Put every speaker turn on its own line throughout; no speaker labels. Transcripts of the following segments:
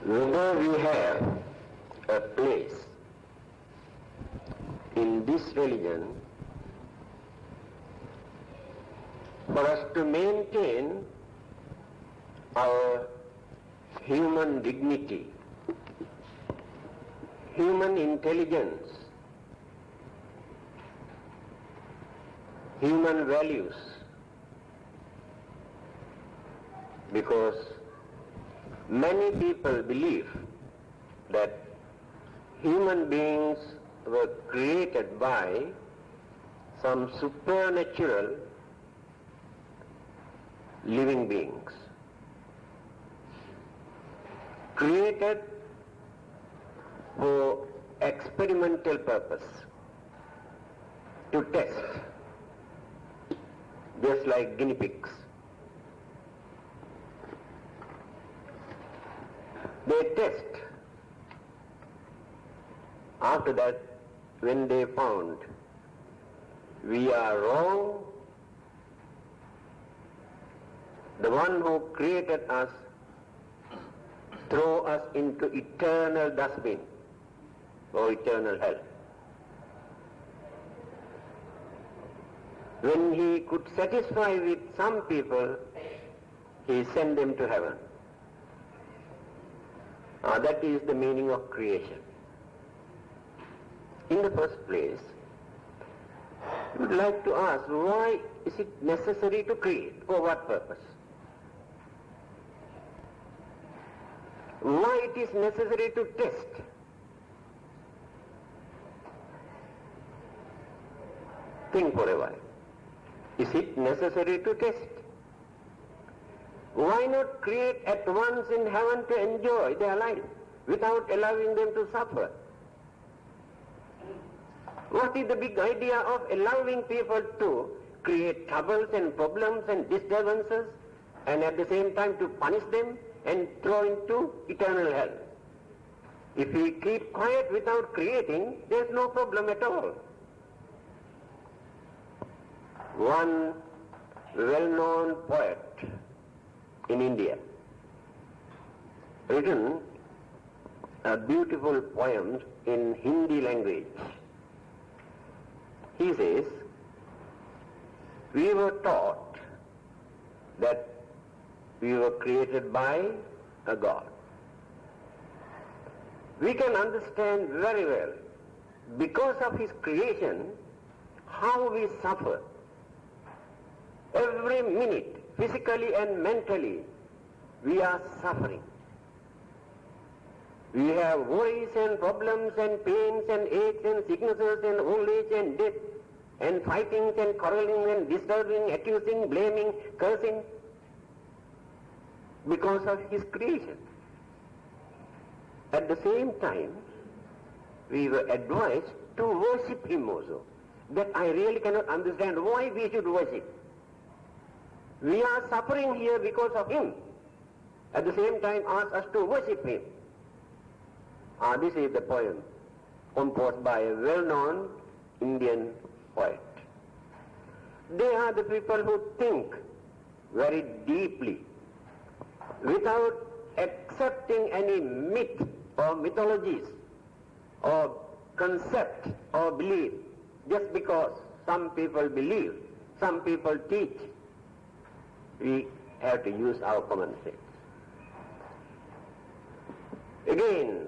Whether we have a place in this religion for us to maintain our human dignity, human intelligence, human values, because many people believe that human beings were created by some supernatural living beings, created for experimental purpose, to test, just like guinea pigs. They test. After that, when they found we are wrong, the one who created us throw us into eternal dustbin or eternal hell. When he could satisfy with some people, he sent them to heaven. That is the meaning of creation. In the first place, I would like to ask, why is it necessary to create? For what purpose? Why it is necessary to test? Think for a while. Is it necessary to test? Why not create at once in heaven to enjoy their life without allowing them to suffer? What is the big idea of allowing people to create troubles and problems and disturbances and at the same time to punish them and throw into eternal hell? If we keep quiet without creating, there is no problem at all. One well-known poet in India written a beautiful poem in Hindi language. He says, we were taught that we were created by a God. We can understand very well, because of his creation, how we suffer. Every minute, physically and mentally, we are suffering. We have worries and problems and pains and aches and sicknesses and old age and death and fightings and quarreling and disturbing, accusing, blaming, cursing, because of his creation. At the same time, we were advised to worship him also. That I really cannot understand why we should worship. We are suffering here because of him. At the same time, ask us to worship him. This is the poem composed by a well-known Indian poet. They are the people who think very deeply without accepting any myth or mythologies or concept or belief just because some people believe, some people teach. We have to use our common sense. Again,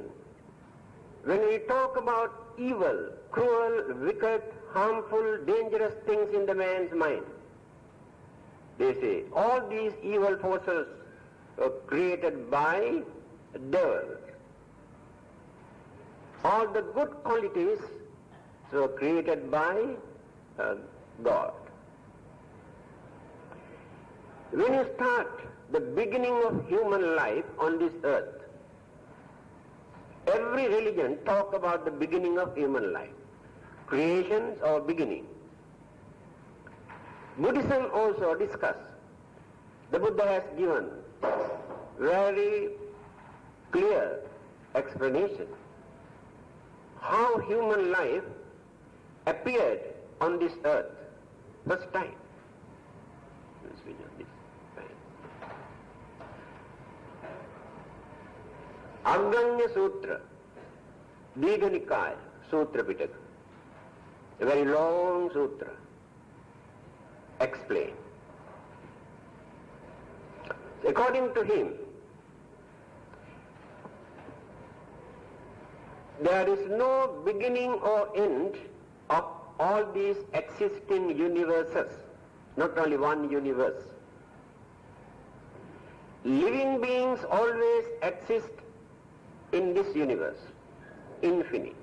when we talk about evil, cruel, wicked, harmful, dangerous things in the man's mind, they say all these evil forces were created by devils. All the good qualities were created by God. When you start the beginning of human life on this earth, every religion talks about the beginning of human life, creations or beginning. Buddhism also discusses. The Buddha has given very clear explanation how human life appeared on this earth first time. Aganya Sutra, Digha Nikaya, Sutra Pitaka, a very long sutra, explain. According to him, there is no beginning or end of all these existing universes, not only one universe. Living beings always exist in this universe, infinite.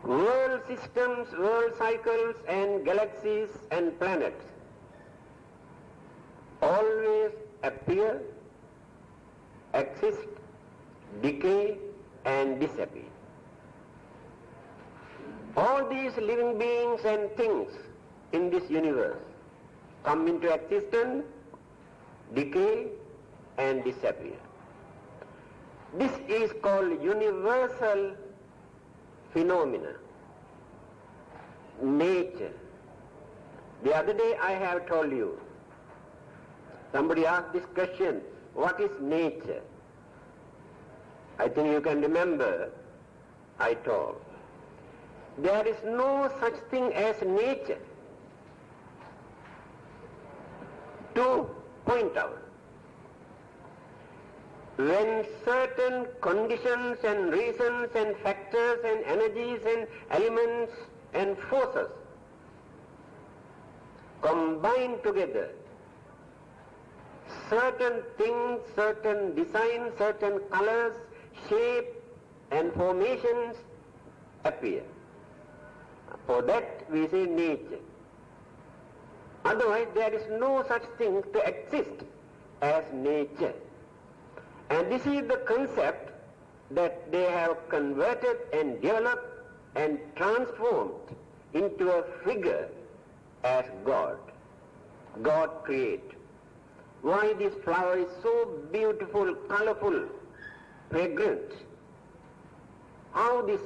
World systems, world cycles and galaxies and planets always appear, exist, decay and disappear. All these living beings and things in this universe come into existence, decay and disappear. This is called universal phenomena, nature. The other day I have told you, somebody asked this question, what is nature? I think you can remember I told. There is no such thing as nature. To point out, when certain conditions and reasons and factors and energies and elements and forces combine together, certain things, certain designs, certain colors, shape and formations appear. For that we say nature. Otherwise there is no such thing to exist as nature. And this is the concept that they have converted and developed and transformed into a figure as God. God created. Why this flower is so beautiful, colorful, fragrant? How this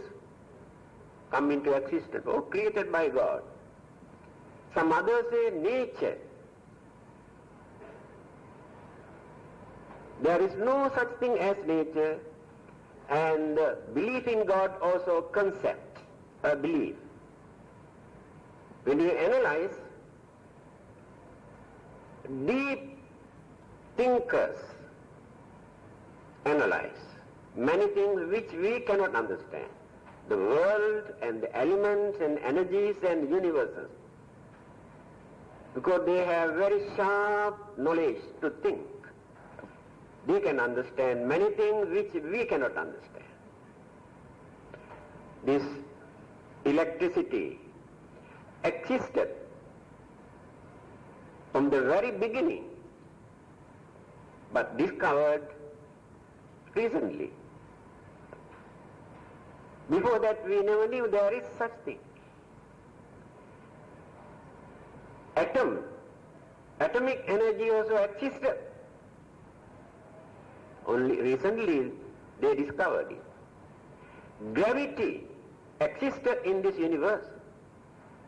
come into existence? Oh, created by God. Some others say nature. There is no such thing as nature, and belief in God also concept, a belief. When you analyze, deep thinkers analyze many things which we cannot understand. The world and the elements and energies and universes. Because they have very sharp knowledge to think. They can understand many things which we cannot understand. This electricity existed from the very beginning, but discovered recently. Before that we never knew there is such thing. Atomic energy also existed. Only recently they discovered it. Gravity existed in this universe,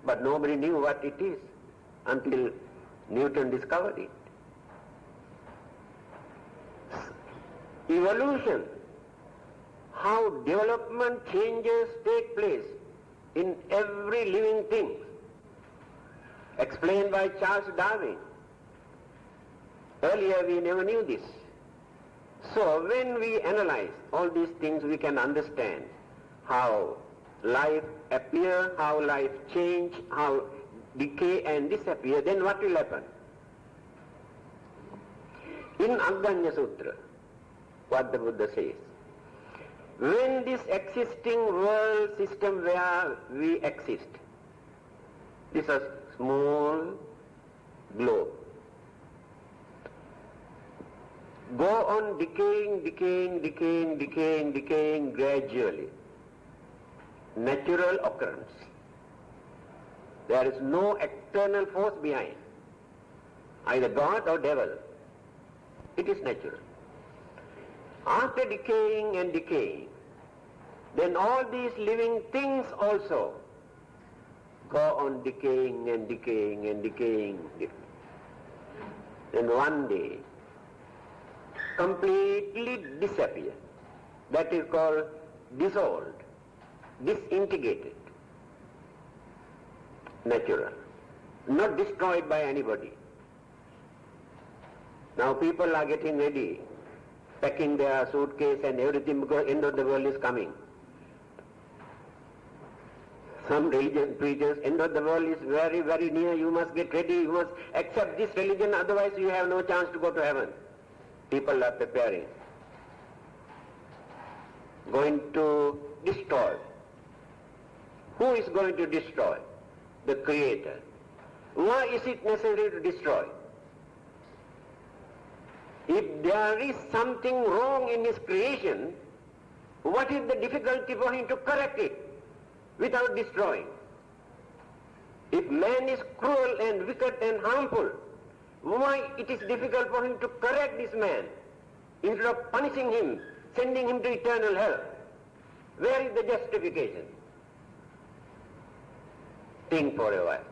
but nobody knew what it is until Newton discovered it. Evolution, how development changes take place in every living thing, explained by Charles Darwin. Earlier we never knew this. So when we analyze all these things, we can understand how life appears, how life change, how decay and disappear. Then what will happen? In Aganya Sutra, what the Buddha says, when this existing world system where we exist, this is a small globe, go on decaying gradually. Natural occurrence. There is no external force behind, either God or devil. It is natural. After decaying and decaying, then all these living things also go on decaying and decaying and decaying. Then one day, completely disappear. That is called dissolved, disintegrated, natural, not destroyed by anybody. Now people are getting ready, packing their suitcase and everything because end of the world is coming. Some religion preachers, end of the world is very, very near, you must get ready, you must accept this religion, otherwise you have no chance to go to heaven. People are preparing, going to destroy. Who is going to destroy? The Creator. Why is it necessary to destroy? If there is something wrong in his creation, what is the difficulty for him to correct it without destroying? If man is cruel and wicked and harmful, why it is difficult for him to correct this man instead of punishing him, sending him to eternal hell? Where is the justification? Think for a while.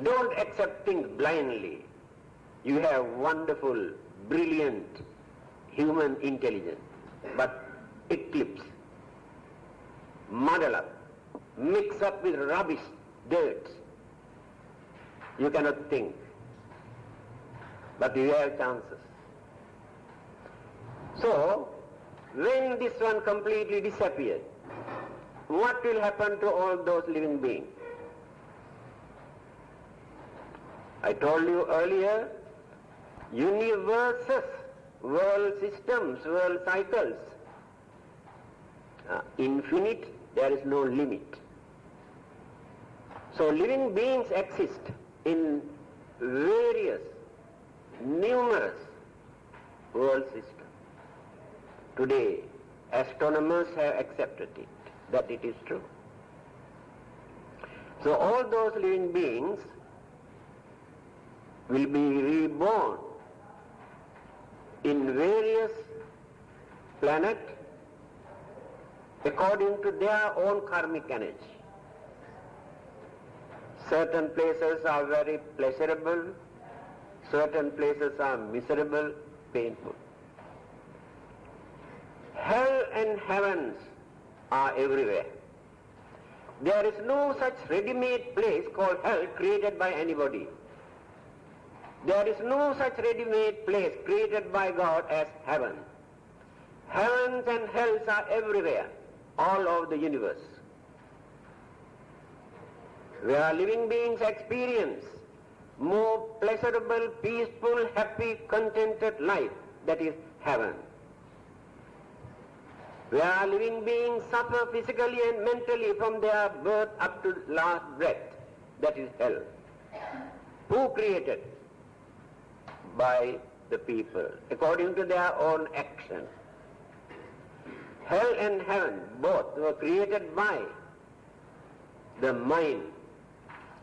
Don't accept things blindly. You have wonderful, brilliant human intelligence, but eclipse, muddle up, mix up with rubbish, dirt. You cannot think, but you have chances. So, when this one completely disappeared, what will happen to all those living beings? I told you earlier, universes, world systems, world cycles, infinite, there is no limit. So living beings exist in various, numerous world systems. Today, astronomers have accepted it, that it is true. So all those living beings will be reborn in various planets according to their own karmic energy. Certain places are very pleasurable, certain places are miserable, painful. Hell and heavens are everywhere. There is no such ready-made place called hell created by anybody. There is no such ready-made place created by God as heaven. Heavens and hells are everywhere, all over the universe. Where living beings experience more pleasurable, peaceful, happy, contented life, that is heaven. Where living beings suffer physically and mentally from their birth up to last breath, that is hell. Who created? By the people, according to their own action. Hell and heaven, both were created by the mind.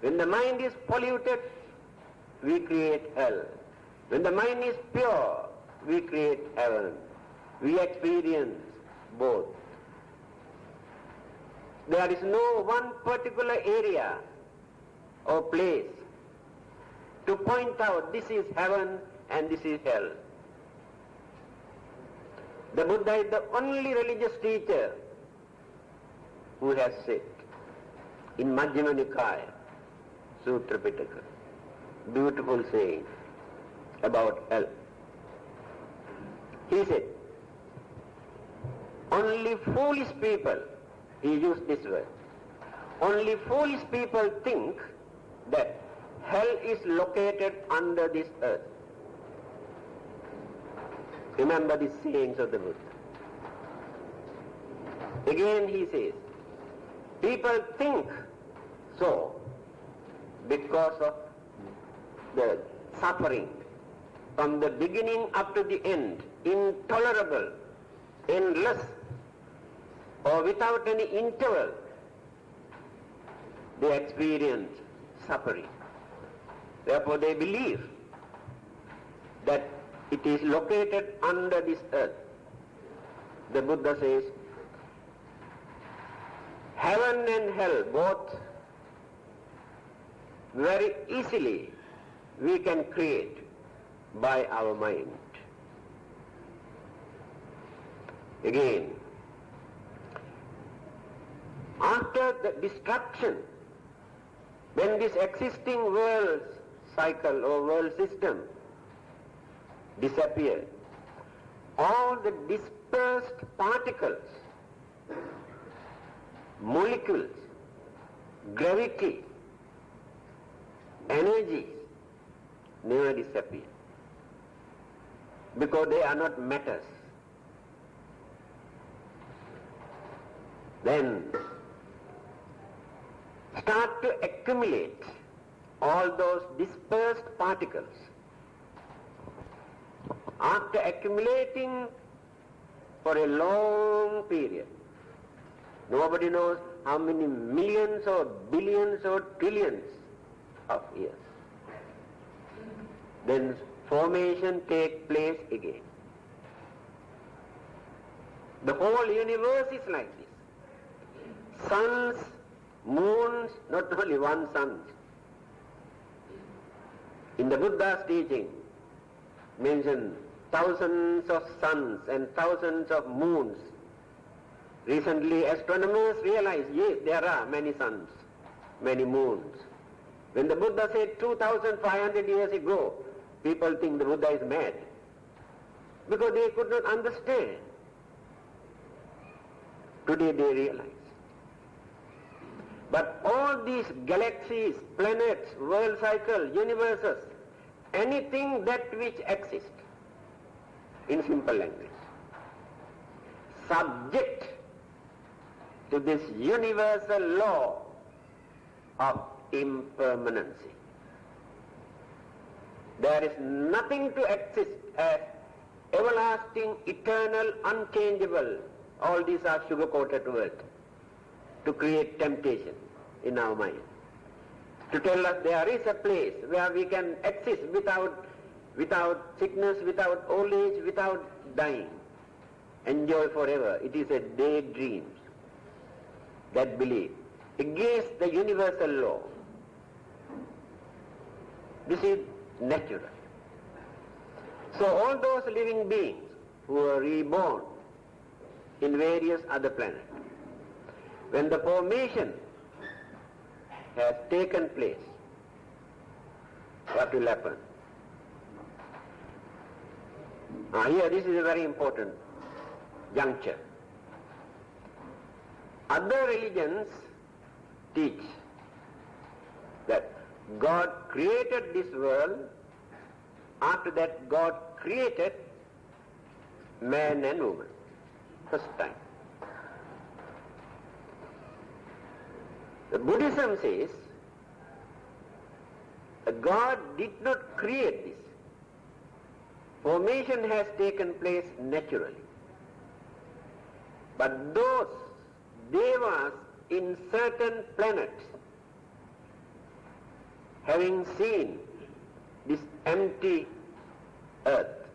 When the mind is polluted, we create hell. When the mind is pure, we create heaven. We experience both. There is no one particular area or place to point out this is heaven and this is hell. The Buddha is the only religious teacher who has said in Majjhima Nikaya, Sutra Pitaka, beautiful saying about hell. He said, only foolish people, he used this word, only foolish people think that hell is located under this earth. Remember these sayings of the Buddha. Again he says, people think so because of the suffering from the beginning up to the end, intolerable, endless, or without any interval, they experience suffering. Therefore they believe that it is located under this earth. The Buddha says, heaven and hell both very easily we can create by our mind. Again, after the destruction, when this existing world cycle or world system disappeared, all the dispersed particles, molecules, gravity, energies never disappear because they are not matters. Then start to accumulate all those dispersed particles. After accumulating for a long period, nobody knows how many millions or billions or trillions of years, then formation takes place again. The whole universe is like this. Suns, moons, not only one sun. In the Buddha's teaching, mentioned thousands of suns and thousands of moons. Recently astronomers realized, yes, there are many suns, many moons. When the Buddha said 2,500 years ago, people think the Buddha is mad because they could not understand. Today they realize. But all these galaxies, planets, world cycle, universes, anything that which exists, in simple language, subject to this universal law of impermanency. There is nothing to exist as everlasting, eternal, unchangeable. All these are sugar-coated words to create temptation in our mind, to tell us there is a place where we can exist without sickness, without old age, without dying, enjoy forever. It is a daydream, that belief, against the universal law. This is natural. So all those living beings who are reborn in various other planets, when the formation has taken place, what will happen? Here this is a very important juncture. Other religions teach that God created this world, after that God created man and woman, first time. The Buddhism says that God did not create this. Formation has taken place naturally. But those devas in certain planets, having seen this empty earth,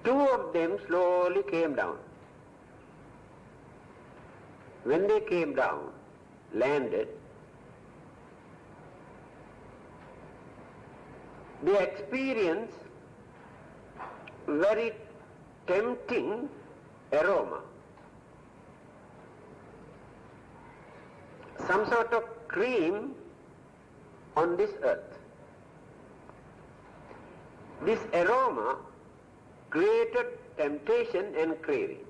two of them slowly came down. When they came down, landed, they experienced very tempting aroma. Some sort of cream on this earth. This aroma created temptation and craving.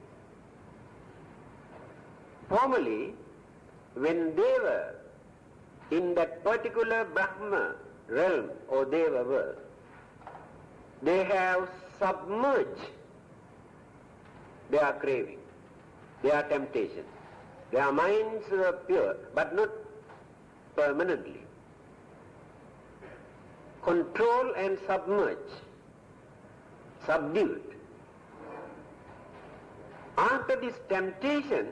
Formerly, when they were in that particular Brahma realm or Deva world, they have submerged their craving, their temptation. Their minds were pure, but not permanently. Control and submerge, subdued. After this temptation,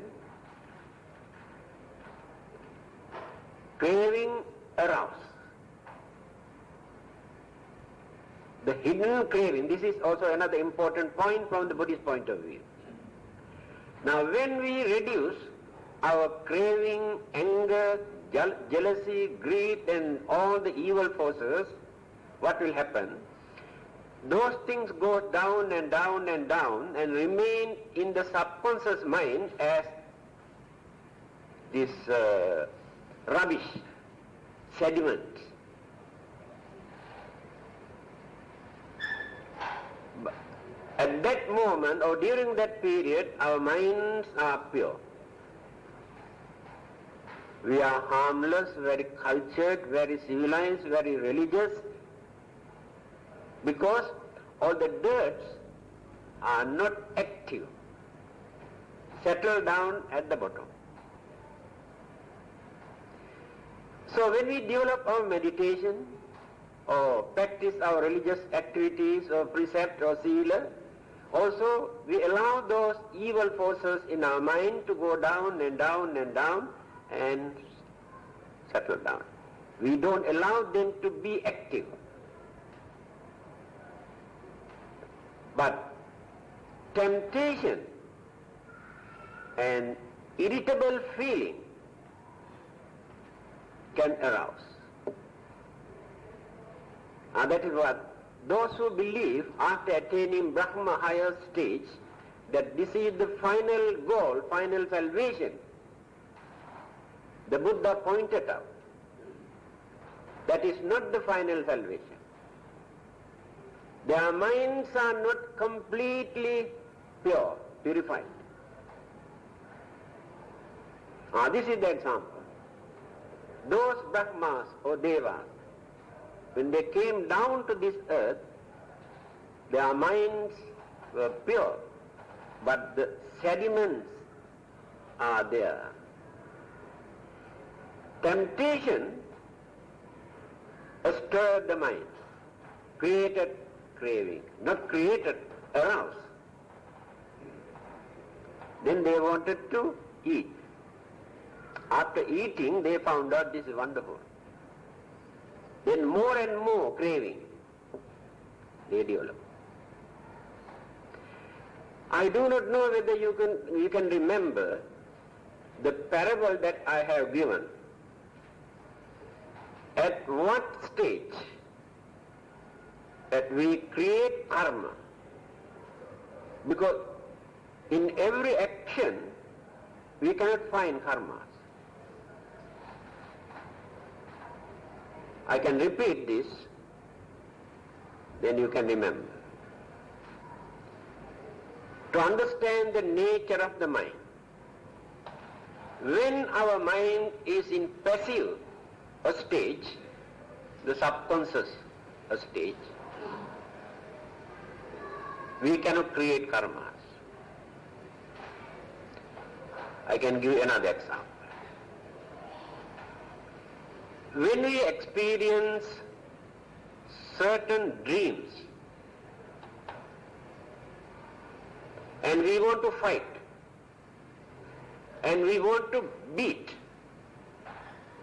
craving aroused. The hidden craving, this is also another important point from the Buddhist point of view. Now when we reduce our craving, anger, jealousy, greed and all the evil forces, what will happen? those things go down and down and down and remain in the subconscious mind as this rubbish, sediment. At that moment or during that period, our minds are pure. We are harmless, very cultured, very civilized, very religious, because all the dirts are not active, settle down at the bottom. So when we develop our meditation or practice our religious activities or precept or sila, also we allow those evil forces in our mind to go down and down and down and settle down. We don't allow them to be active. But temptation and irritable feeling can arouse. And that is what those who believe after attaining Brahma higher stage that this is the final goal, final salvation, the Buddha pointed out. That is not the final salvation. Their minds are not completely pure, purified. This is the example. Those Brahmas or Devas, when they came down to this earth, their minds were pure, but the sediments are there. Temptation stirred the mind, created craving, not created arouse. Then they wanted to eat. After eating, they found out this is wonderful. Then more and more craving they develop. I do not know whether you can remember the parable that I have given. At what stage that we create karma? Because in every action we cannot find karmas. I can repeat this, then you can remember. To understand the nature of the mind, when our mind is in passive stage, the subconscious stage, we cannot create karmas. I can give you another example. When we experience certain dreams and we want to fight and we want to beat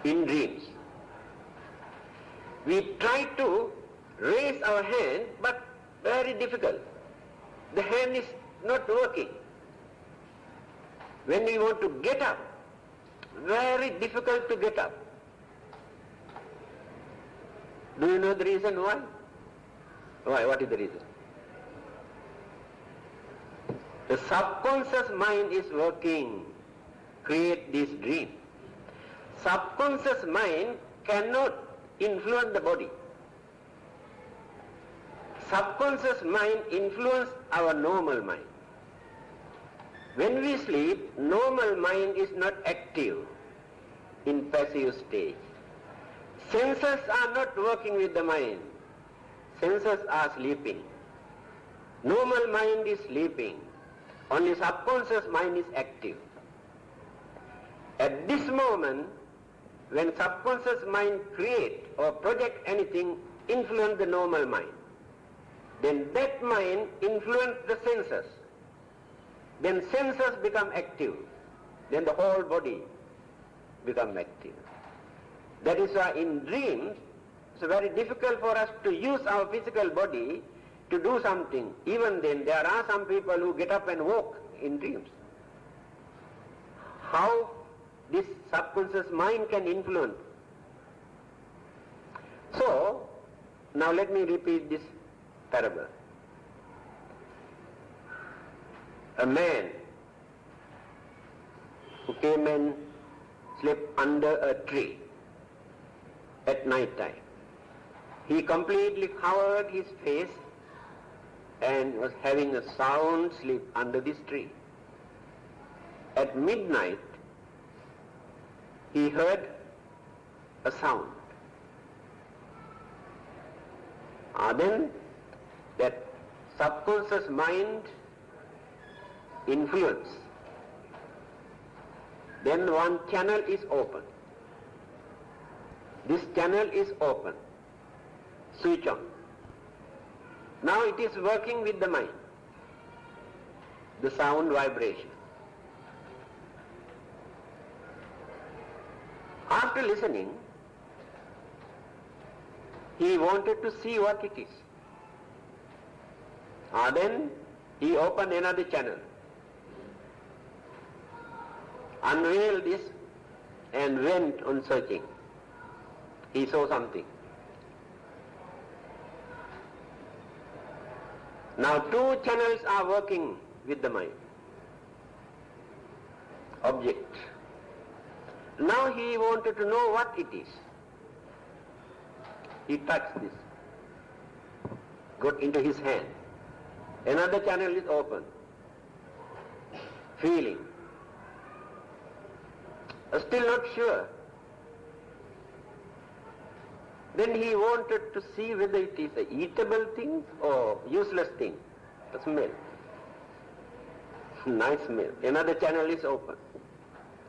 in dreams, we try to raise our hand, but very difficult. The hand is not working. When we want to get up, very difficult to get up. Do you know the reason why? Why? What is the reason? The subconscious mind is working, create this dream. Subconscious mind cannot influence the body. Subconscious mind influences our normal mind. When we sleep, normal mind is not active in passive stage. Senses are not working with the mind. Senses are sleeping. Normal mind is sleeping. Only subconscious mind is active. At this moment, when subconscious mind create or project anything, influence the normal mind, then that mind influence the senses. Then senses become active. Then the whole body become active. That is why in dreams, it's very difficult for us to use our physical body to do something. Even then, there are some people who get up and walk in dreams. How this subconscious mind can influence? So, now let me repeat this parable. A man who came and slept under a tree at night time. He completely covered his face and was having a sound sleep under this tree. At midnight, he heard a sound. Then that subconscious mind influence. Then one channel is open. This channel is open. Switch on. Now it is working with the mind. The sound vibration. After listening, he wanted to see what it is. Then he opened another channel, unveiled this and went on searching. He saw something. Now two channels are working with the mind. Object. Now he wanted to know what it is. He touched this. Got into his hand. Another channel is open. Feeling. Still not sure. Then he wanted to see whether it is an eatable thing or useless thing. The smell. Nice smell. Another channel is open.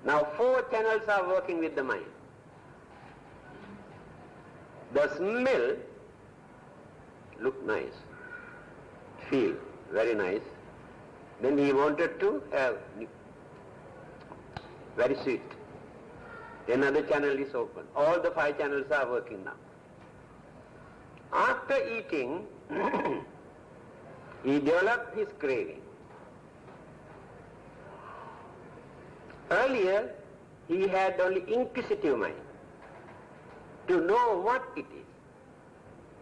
Now four channels are working with the mind. The smell look nice. Feel very nice. Then he wanted to have very sweet. Another channel is open. All the five channels are working now. After eating, he developed his craving. Earlier, he had only inquisitive mind to know what it is.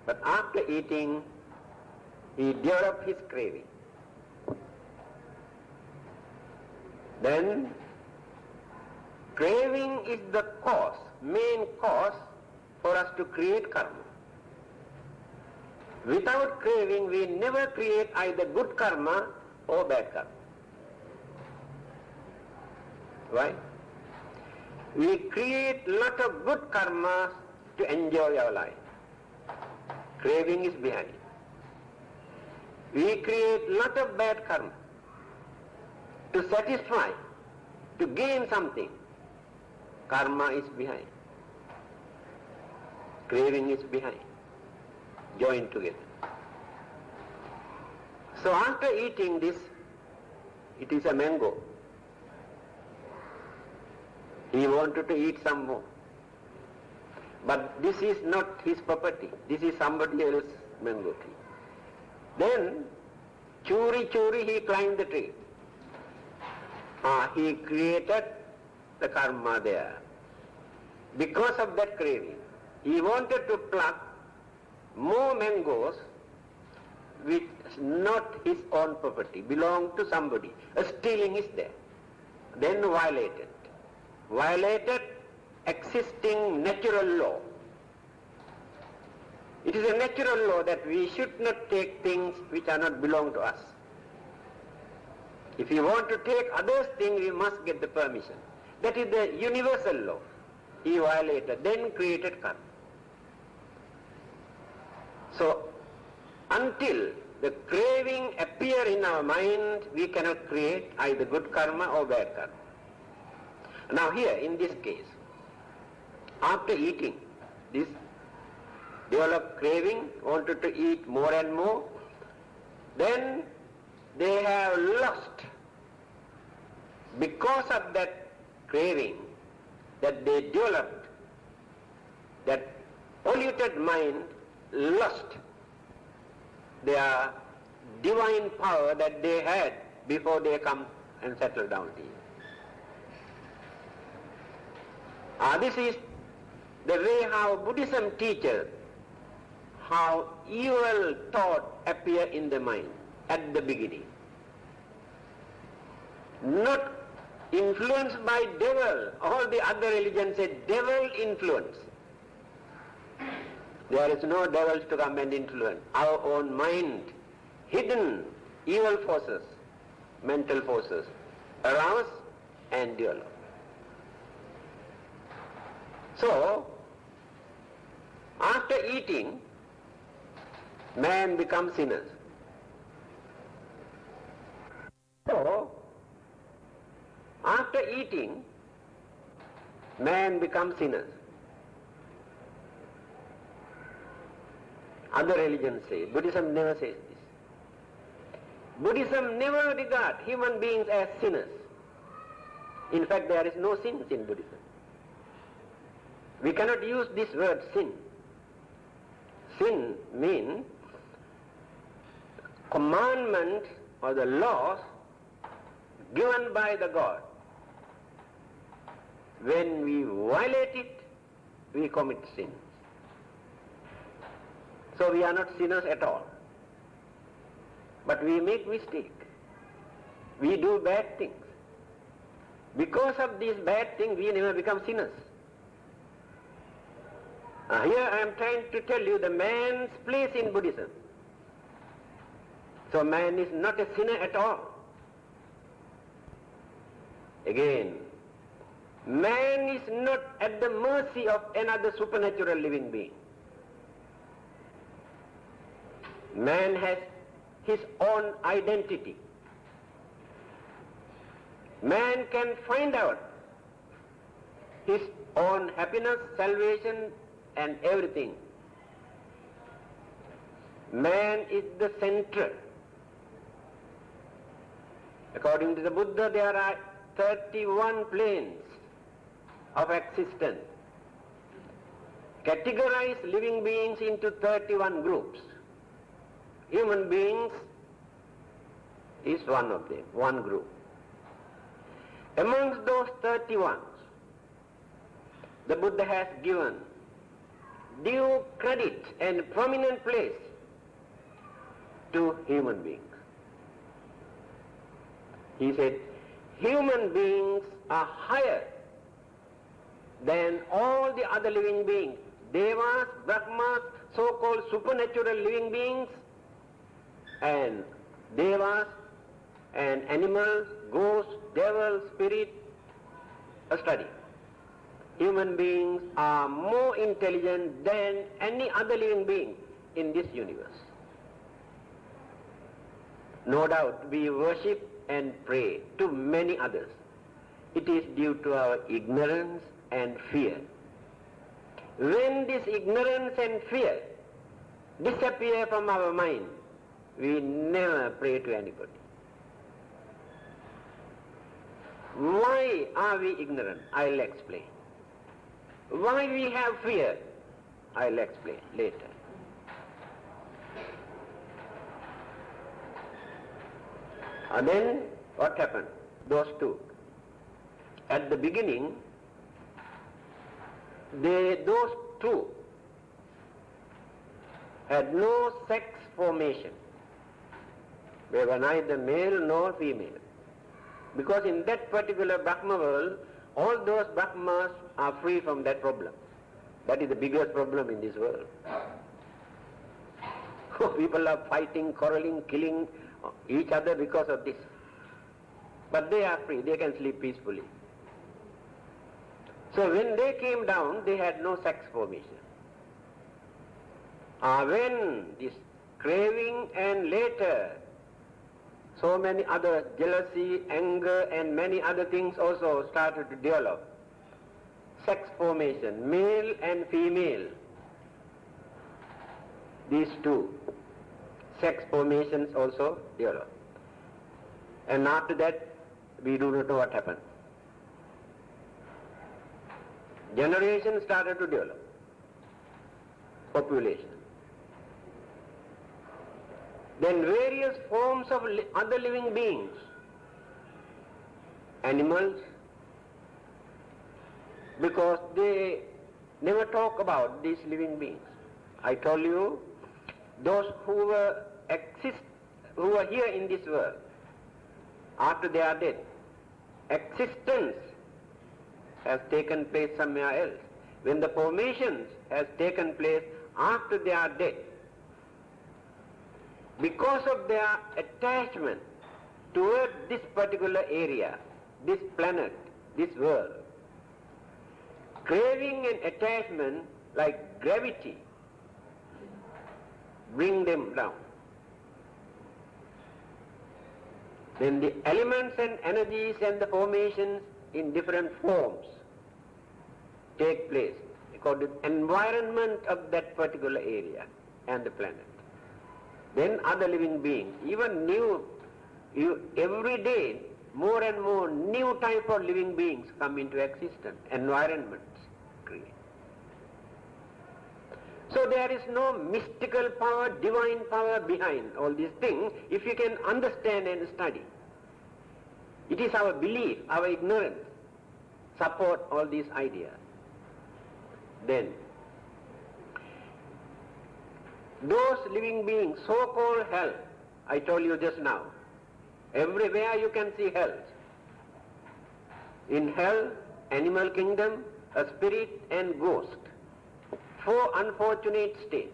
But after eating, he developed his craving. Then, craving is the cause, main cause for us to create karma. Without craving, we never create either good karma or bad karma. Why? We create lot of good karma to enjoy our life. Craving is behind. We create lot of bad karma to satisfy, to gain something. Karma is behind. Craving is behind. Joined together. So after eating this, it is a mango. He wanted to eat some more. But this is not his property. This is somebody else's mango tree. Then, churi, he climbed the tree. He created the karma there. Because of that craving, he wanted to pluck more mangoes which is not his own property, belong to somebody. A stealing is there. Then violated. Violated existing natural law. It is a natural law that we should not take things which are not belong to us. If you want to take others' things, we must get the permission. That is the universal law. He violated, then created karma. So, until the craving appear in our mind, we cannot create either good karma or bad karma. Now here, in this case, after eating this, developed craving, wanted to eat more and more, then they have lost, because of that craving that they developed, that polluted mind lost their divine power that they had before they come and settle down here. This is the way how Buddhism teaches how evil thought appear in the mind at the beginning. Not influenced by devil. All the other religions say devil influence. There is no devils to come and influence. Our own mind, hidden evil forces, mental forces, arouse and develop. So, after eating, man becomes sinners. So, after eating, man becomes sinners. Other religions say, Buddhism never says this. Buddhism never regards human beings as sinners. In fact, there is no sins in Buddhism. We cannot use this word sin. Sin means commandment or the laws given by the God. When we violate it, we commit sin. So we are not sinners at all. But we make mistake. We do bad things. Because of these bad things, we never become sinners. Here I am trying to tell you the man's place in Buddhism. So man is not a sinner at all. Again, man is not at the mercy of another supernatural living being. Man has his own identity. Man can find out his own happiness, salvation, and everything. Man is the center. According to the Buddha, there are 31 planes of existence. Categorize living beings into 31 groups. Human beings is one of them, one group. Amongst those 31, the Buddha has given due credit and prominent place to human beings. He said, human beings are higher than all the other living beings. Devas, Brahmas, so-called supernatural living beings, and devas, and animals, ghosts, devils, spirit, a study. Human beings are more intelligent than any other living being in this universe. No doubt we worship and pray to many others. It is due to our ignorance and fear. When this ignorance and fear disappear from our mind, we never pray to anybody. Why are we ignorant? I'll explain. Why we have fear? I'll explain later. And then what happened? Those two. At the beginning, those two had no sex formation. They were neither male nor female. Because in that particular Brahma world, all those Brahmas are free from that problem. That is the biggest problem in this world. People are fighting, quarreling, killing each other because of this. But they are free, they can sleep peacefully. So when they came down, they had no sex formation. When this craving and later so many other jealousy, anger and many other things also started to develop. Sex formation, male and female. These two sex formations also develop. And after that, we do not know what happened. Generation started to develop. Population. Then various forms of other living beings, animals, because they never talk about these living beings. I told you those who were here in this world after they are dead. Existence has taken place somewhere else. When the formations has taken place after they are dead, because of their attachment toward this particular area, this planet, this world, craving and attachment like gravity bring them down. Then the elements and energies and the formations in different forms take place according to the environment of that particular area and the planet. Then other living beings, even every day more and more new type of living beings come into existence, environments create. So there is no mystical power, divine power behind all these things if you can understand and study. It is our belief, our ignorance, support all these ideas. Then, those living beings, so-called hell, I told you just now, everywhere you can see hell. In hell, animal kingdom, a spirit and ghost. 4 unfortunate states.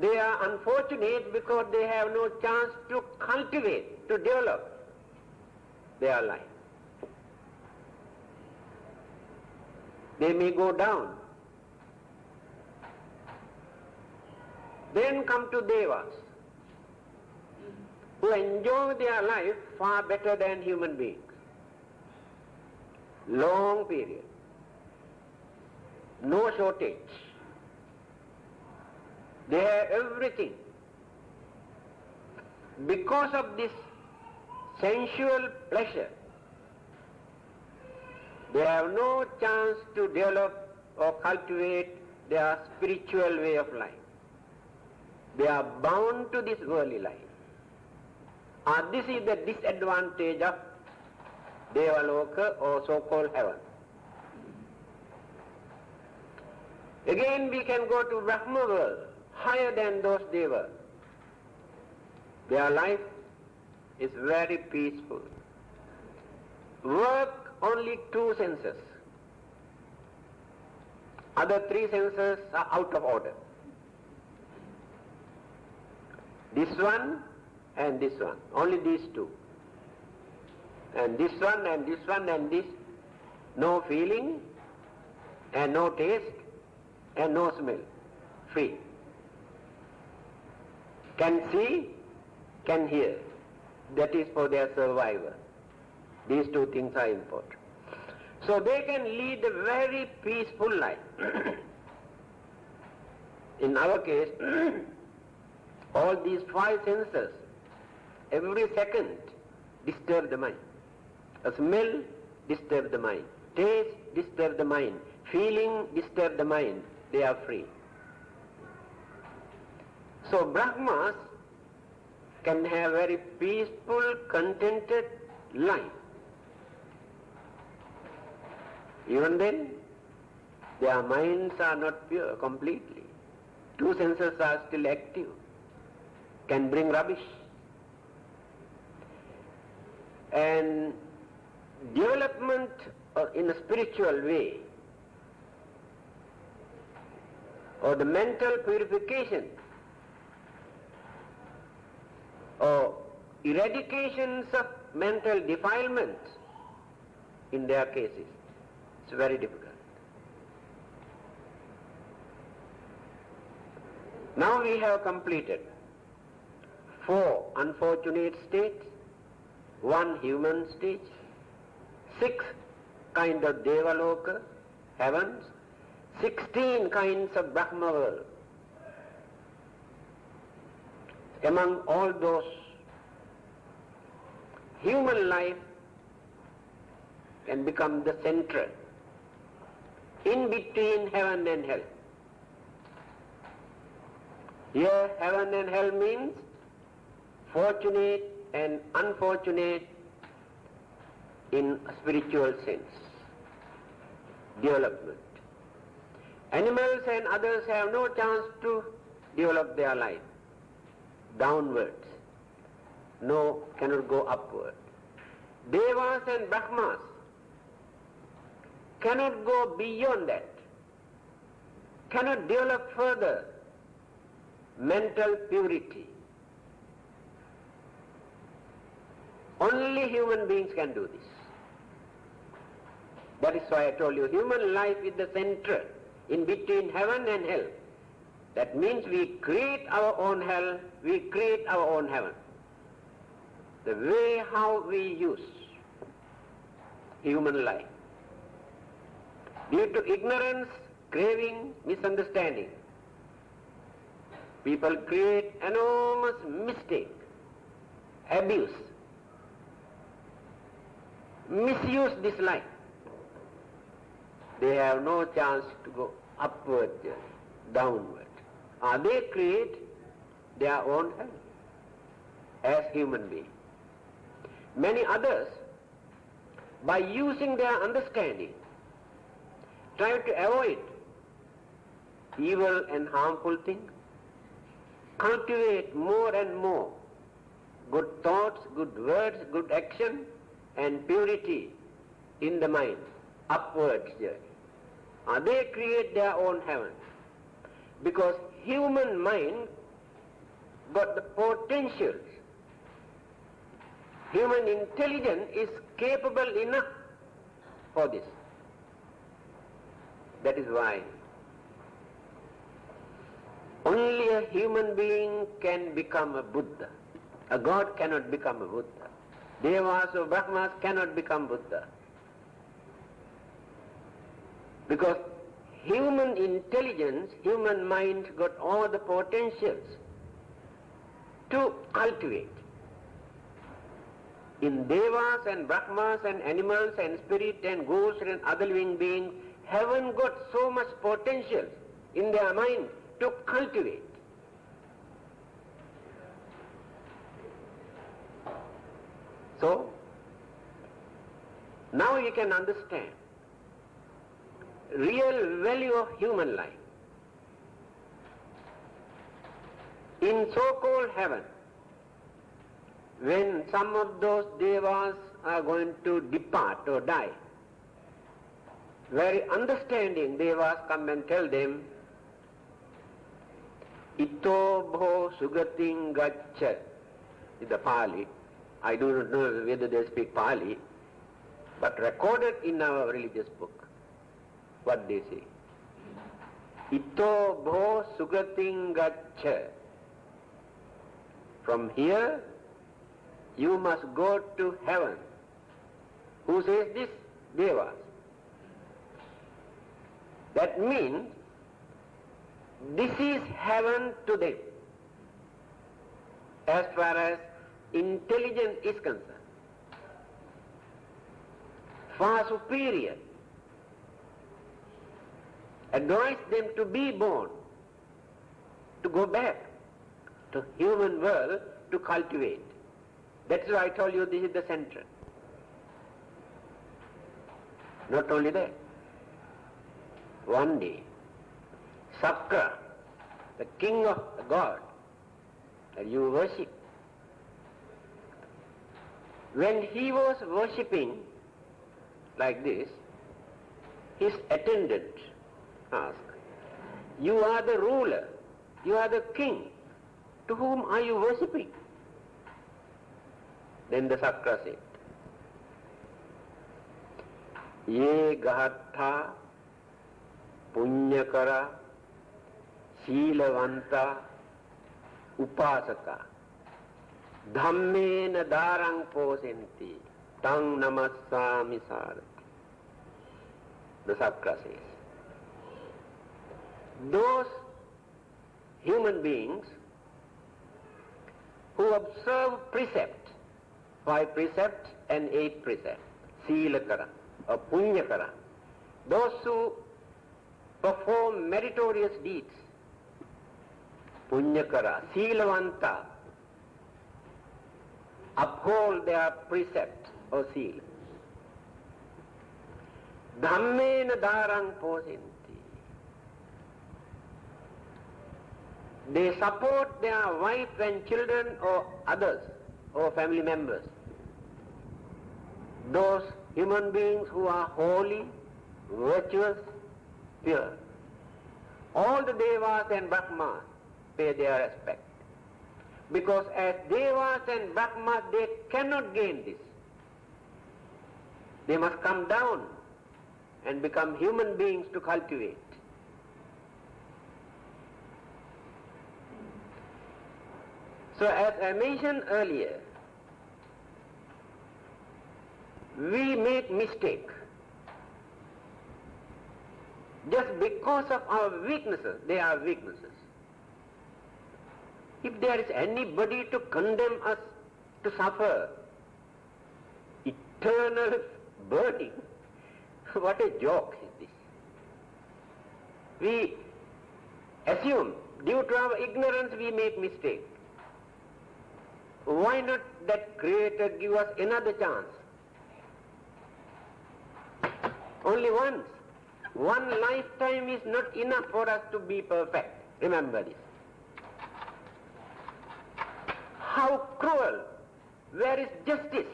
They are unfortunate because they have no chance to cultivate, to develop their life. They may go down. Then come to devas, who enjoy their life far better than human beings. Long period. No shortage. They have everything. Because of this sensual pleasure, they have no chance to develop or cultivate their spiritual way of life. They are bound to this worldly life. And this is the disadvantage of Devaloka or so-called heaven. Again we can go to Brahma world, higher than those Devas. Their life is very peaceful. Work only 2 senses. Other 3 senses are out of order. This one and this one, only these 2. And this one and this one and this, no feeling and no taste and no smell, free. Can see, can hear. That is for their survival. These 2 things are important. So they can lead a very peaceful life. In our case, all these 5 senses, every second, disturb the mind. A smell, disturb the mind. Taste, disturb the mind. Feeling, disturb the mind. They are free. So Brahmas can have very peaceful, contented life. Even then, their minds are not pure completely. 2 senses are still active, can bring rubbish. And development in a spiritual way, or the mental purification, or eradications of mental defilements in their cases, it's very difficult. Now we have completed 4 unfortunate states, 1 human stage, 6 kind of Devaloka, heavens, 16 kinds of Brahma world. Among all those, human life can become the center, in between heaven and hell. Here heaven and hell means fortunate and unfortunate in a spiritual sense, development. Animals and others have no chance to develop their life? Downwards. No, cannot go upward. Devas and Brahmas cannot go beyond that, cannot develop further mental purity. Only human beings can do this. That is why I told you, human life is the center in between heaven and hell. That means we create our own hell, we create our own heaven. The way how we use human life. Due to ignorance, craving, misunderstanding, people create enormous mistake, abuse, misuse this life. They have no chance to go upward journey, downward. They create their own hell as human beings. Many others, by using their understanding, try to avoid evil and harmful things, cultivate more and more good thoughts, good words, good action, and purity in the mind, upwards journey. They create their own heaven. Because human mind got the potentials. Human intelligence is capable enough for this. That is why only a human being can become a Buddha. A god cannot become a Buddha. Devas or Brahmas cannot become Buddha. Because human intelligence, human mind got all the potentials to cultivate. In Devas and Brahmas and animals and spirit and ghosts and other living beings, heaven got so much potential in their mind to cultivate. So, now you can understand real value of human life. In so-called heaven, when some of those devas are going to depart or die, very understanding devas come and tell them, Ito bho sugating gaccha, in the Pali. I do not know whether they speak Pali, but recorded in our religious book, what they say. Ito bho sugating gaccha. From here, you must go to heaven. Who says this? Devas. That means this is heaven to them as far as intelligence is concerned. Far superior. Advise them to be born, to go back to human world to cultivate. That's why I told you this is the center. Not only that, one day, Sakra, the king of the god that you worship, when he was worshipping like this, his attendant asked, you are the ruler, you are the king, to whom are you worshipping? Then the Sakra said, Ye gahatha punyakara Siilavanta upasaka dhammena darang posenti tang namassami sarati. The Sakra says, those human beings who observe precept, 5 precepts and 8 precepts, Silakara or Punyakara, those who perform meritorious deeds, Punyakara, Siilavanta, uphold their precept or seal. Dhammena darang posinti. They support their wife and children or others or family members. Those human beings who are holy, virtuous, pure. All the Devas and Brahmas pay their respect. Because as Devas and Brahmas they cannot gain this. They must come down and become human beings to cultivate. So as I mentioned earlier, we make mistake just because of our weaknesses. They are weaknesses. If there is anybody to condemn us to suffer eternal burning, what a joke is this. We assume, due to our ignorance we make mistake. Why not that Creator give us another chance? Only once. One lifetime is not enough for us to be perfect. Remember this. How cruel! Where is justice?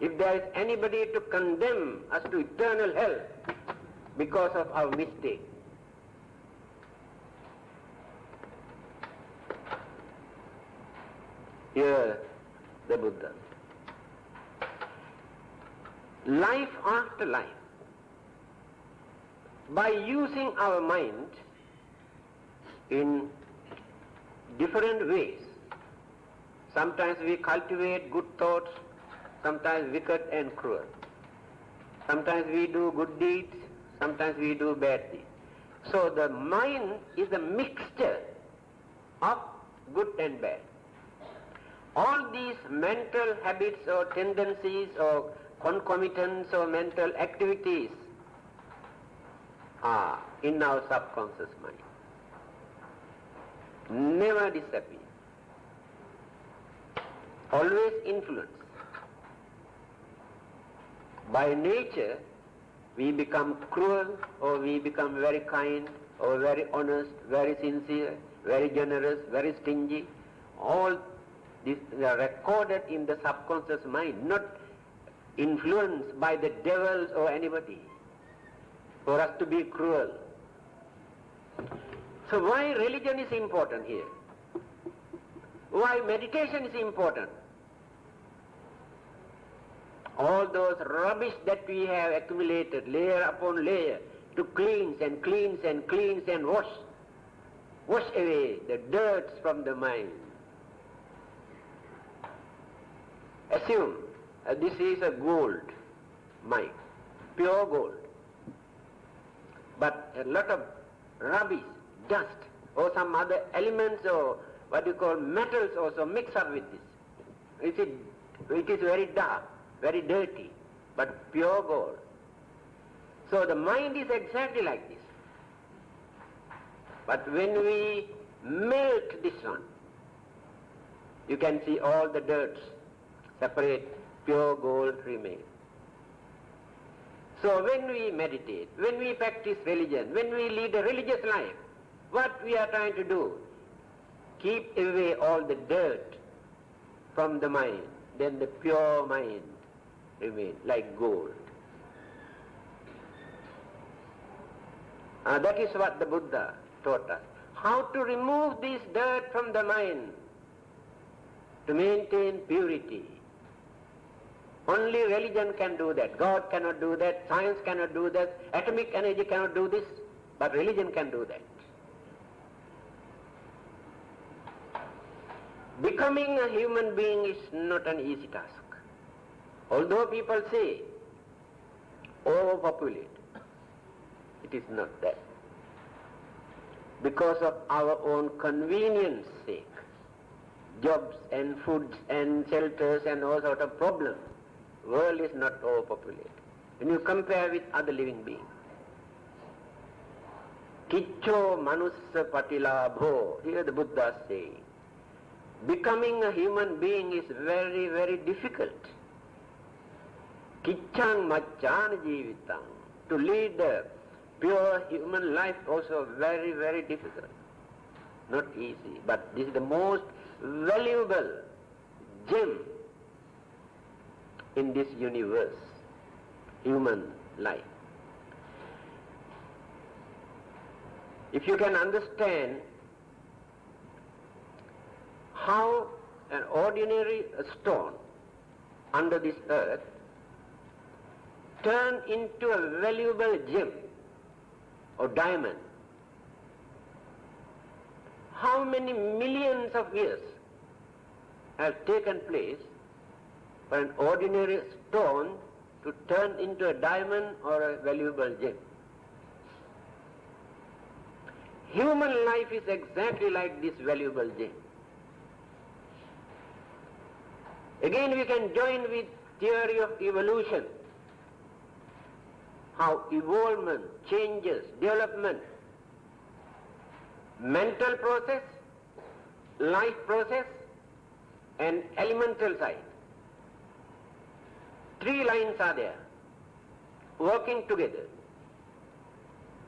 If there is anybody to condemn us to eternal hell because of our mistake. Here, the Buddha. Life after life, by using our mind in different ways. Sometimes we cultivate good thoughts, sometimes wicked and cruel. Sometimes we do good deeds, sometimes we do bad deeds. So the mind is a mixture of good and bad. All these mental habits or tendencies or concomitants or mental activities are in our subconscious mind. Never disappear. Always influence. By nature, we become cruel or we become very kind or very honest, very sincere, very generous, very stingy. All these are recorded in the subconscious mind, not influenced by the devils or anybody for us to be cruel. So why religion is important here? Why meditation is important? All those rubbish that we have accumulated layer upon layer to cleanse and cleanse and cleanse and wash away the dirt from the mind. Assume this is a gold mine, pure gold. But a lot of rubbish, dust, or some other elements or what you call metals also mix up with this. It is very dark, very dirty, but pure gold. So the mind is exactly like this. But when we melt this one, you can see all the dirt separate, pure gold remain. So when we meditate, when we practice religion, when we lead a religious life, what we are trying to do? Keep away all the dirt from the mind, then the pure mind remains like gold. That is what the Buddha taught us. How to remove this dirt from the mind to maintain purity. Only religion can do that. God cannot do that. Science cannot do that. Atomic energy cannot do this. But religion can do that. Becoming a human being is not an easy task. Although people say, overpopulate, it is not that. Because of our own convenience sake, jobs and foods and shelters and all sort of problems, world is not overpopulated. When you compare with other living beings. Kicho manussa patilabho, here the Buddha is saying, becoming a human being is very, very difficult. Kichang machana jivitang, to lead a pure human life also very, very difficult. not easy, but this is the most valuable gem in this universe, human life. If you can understand how an ordinary stone under this earth turned into a valuable gem or diamond, how many millions of years have taken place for an ordinary stone to turn into a diamond or a valuable gem. Human life is exactly like this valuable gem. Again, we can join with theory of evolution, how evolvement, changes, development, mental process, life process, and elemental side. Three lines are there, working together.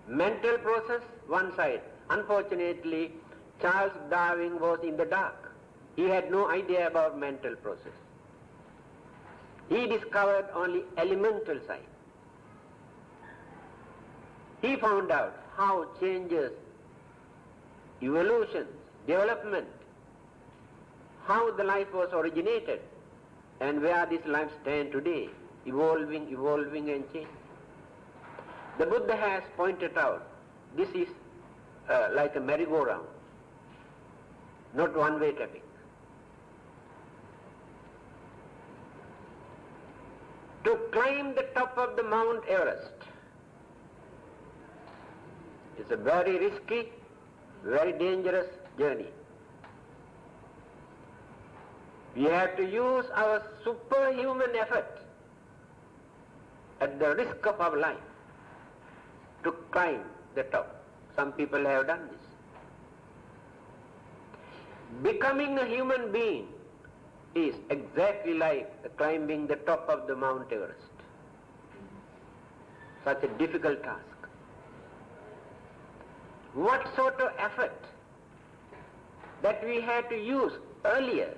Mental process, one side. Unfortunately, Charles Darwin was in the dark. He had no idea about mental process. He discovered only elemental side. He found out how changes, evolution, development, how the life was originated and where this life stands today, evolving and changing. The Buddha has pointed out this is like a merry-go-round, not one-way traffic. To climb the top of the Mount Everest is a very risky, very dangerous journey. We have to use our superhuman effort at the risk of our life to climb the top. Some people have done this. Becoming a human being is exactly like climbing the top of the Mount Everest. Such a difficult task. What sort of effort that we had to use earlier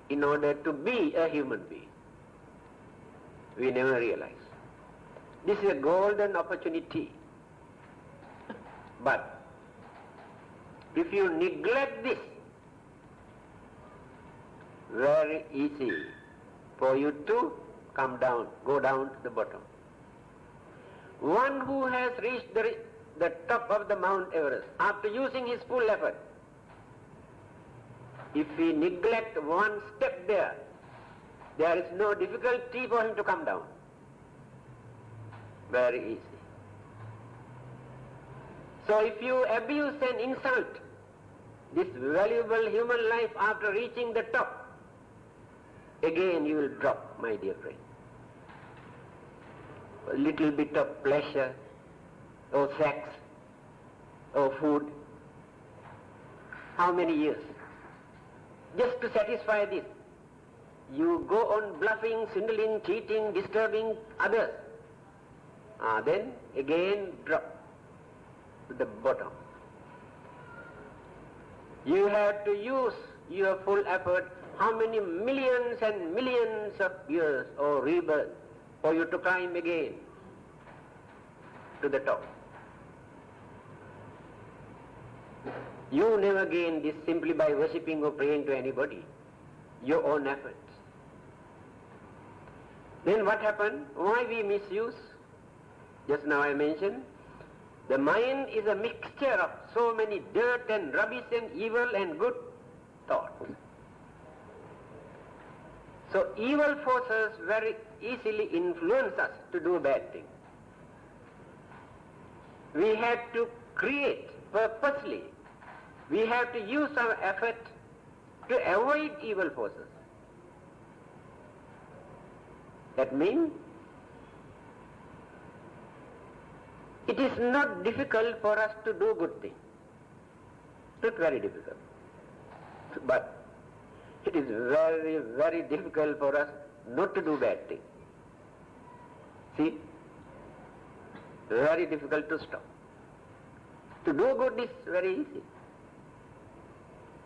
in order to be a human being, we never realize. This is a golden opportunity. But if you neglect this, very easy for you to come down, go down to the bottom. One who has reached the top of the Mount Everest after using his full effort, if he neglect one step there is no difficulty for him to come down. Very easy. So if you abuse and insult this valuable human life after reaching the top, again you will drop, my dear friend. A little bit of pleasure, or sex, or food. How many years? Just to satisfy this, you go on bluffing, swindling, cheating, disturbing others. Then again drop to the bottom. You have to use your full effort, how many millions and millions of years or rebirth for you to climb again to the top. You never gain this simply by worshipping or praying to anybody, your own efforts. Then what happened? Why we misuse? Just now I mentioned, the mind is a mixture of so many dirt and rubbish and evil and good thoughts. So evil forces very easily influence us to do bad things. We have to create purposely. We have to use our effort to avoid evil forces. That means it is not difficult for us to do good things. Not very difficult. But it is very, very difficult for us not to do bad things. See? Very difficult to stop. To do good is very easy.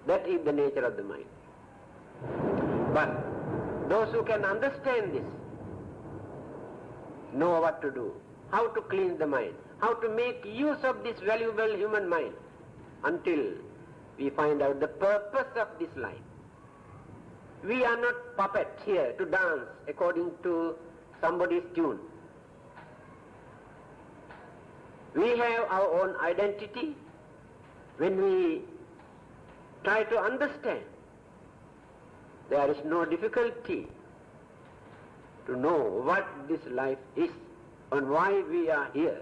That is the nature of the mind. But those who can understand this, know what to do, how to cleanse the mind, how to make use of this valuable human mind until we find out the purpose of this life. We are not puppets here to dance according to somebody's tune. We have our own identity. When we try to understand, there is no difficulty to know what this life is and why we are here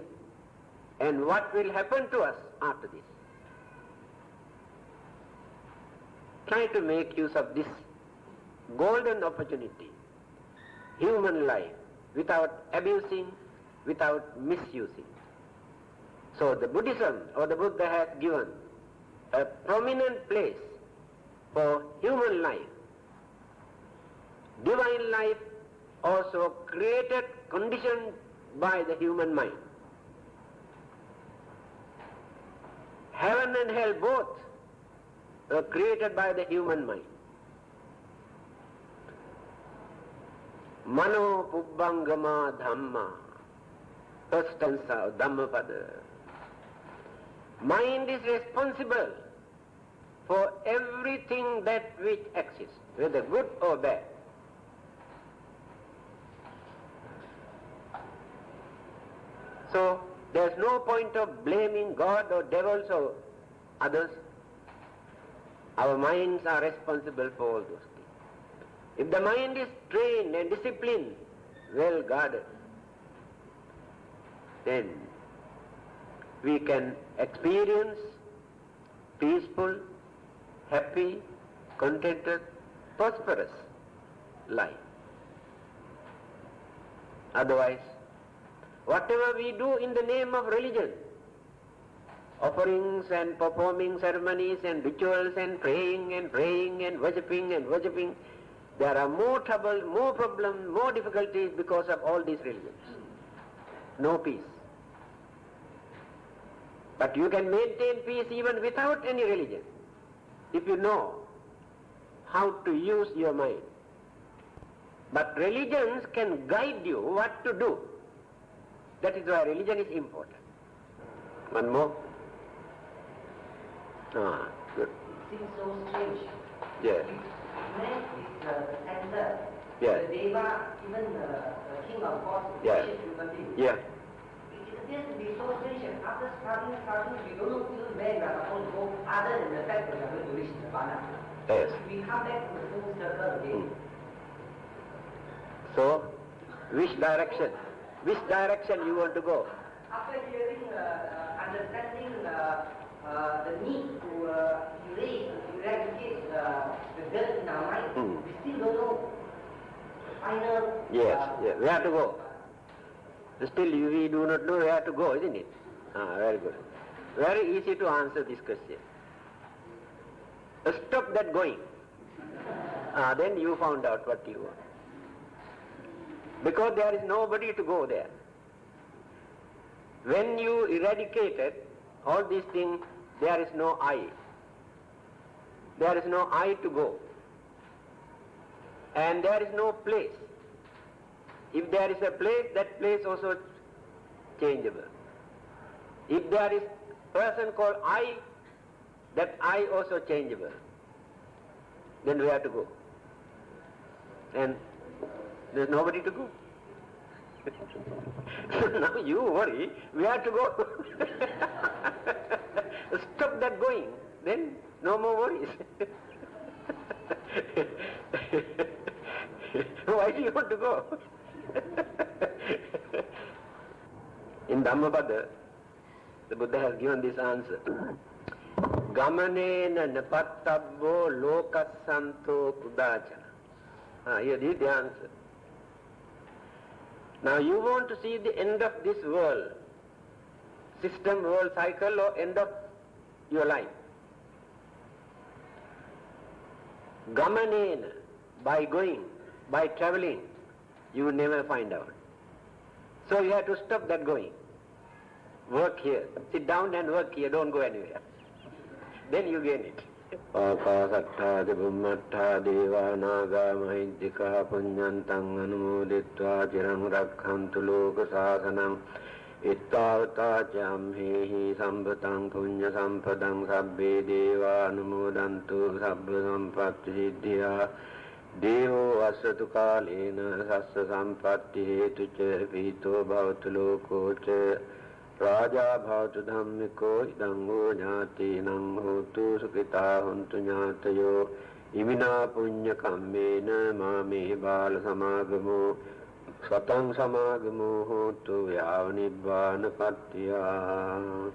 and what will happen to us after this. Try to make use of this golden opportunity, human life, without abusing, without misusing. So the Buddhism or the Buddha has given a prominent place for human life. Divine life also created, conditioned by the human mind. Heaven and hell both are created by the human mind. Mano pubbangama dhamma, first stanza of Dhammapada. Mind is responsible for everything that which exists, whether good or bad. So there is no point of blaming God or devils or others. Our minds are responsible for all those things. If the mind is trained and disciplined, well guarded, then we can experience peaceful, happy, contented, prosperous life. Otherwise, whatever we do in the name of religion, offerings and performing ceremonies and rituals and praying and worshipping, there are more trouble, more problems, more difficulties because of all these religions. No peace. But you can maintain peace even without any religion, if you know how to use your mind. But religions can guide you what to do. That is why religion is important. One more? Good.
It seems so strange.
Yes.
Man is the center.
Yes.
The Deva, even the king of gods,
Yes.
worship human beings.
Yeah.
It appears to be so strange that after starting, we don't know even where we are supposed to go, other than the fact that we are going to reach Nirvana.
Yes.
We come back to the full circle again.
So, which direction? Which direction you want to go?
After hearing, understanding the need to eradicate the dirt in our mind, we still don't know the final...
Yes, where to go? Still we do not know where to go, isn't it? Very good. Very easy to answer this question. Stop that going. Then you found out what you want. Because there is nobody to go there. When you eradicated all these things, there is no I. There is no I to go. And there is no place. If there is a place, that place also changeable. If there is a person called I, that I also changeable. Then where to go? And there's nobody to go. So now you worry where to go. Stop that going, then no more worries. Why do you want to go? In Dhammapada, the Buddha has given this answer. Gamanena napattabbo lokasanto kudachana. Here is the answer. Now you want to see the end of this world, system, world cycle, or end of your life. Gamanena, by going, by traveling, you will never find out. So you have to stop that going. Work here. Sit down and work here. Don't go anywhere. Then you gain it. Akasatta Bummata Deva Naga Mahindika Punyantang Anumuditva Chirang Rakhantu Loka Sasanam Ittavata Jamhehi Sampatang Punya Sampadang Sabbe Deva Anumudantu Sabba Sampatti Siddhya Devo Asatu Kalena Sassa Sampatti Hetu Che Pito Bhavatu Loko Che Raja Bhavatu Dhammiko Idango Jati Nang Hotu Sukita Huntu Nyatayo Imina Punya Kammena Mame Bala Samagamo Satang Samagamo Hotu Yavanibbana Pattiya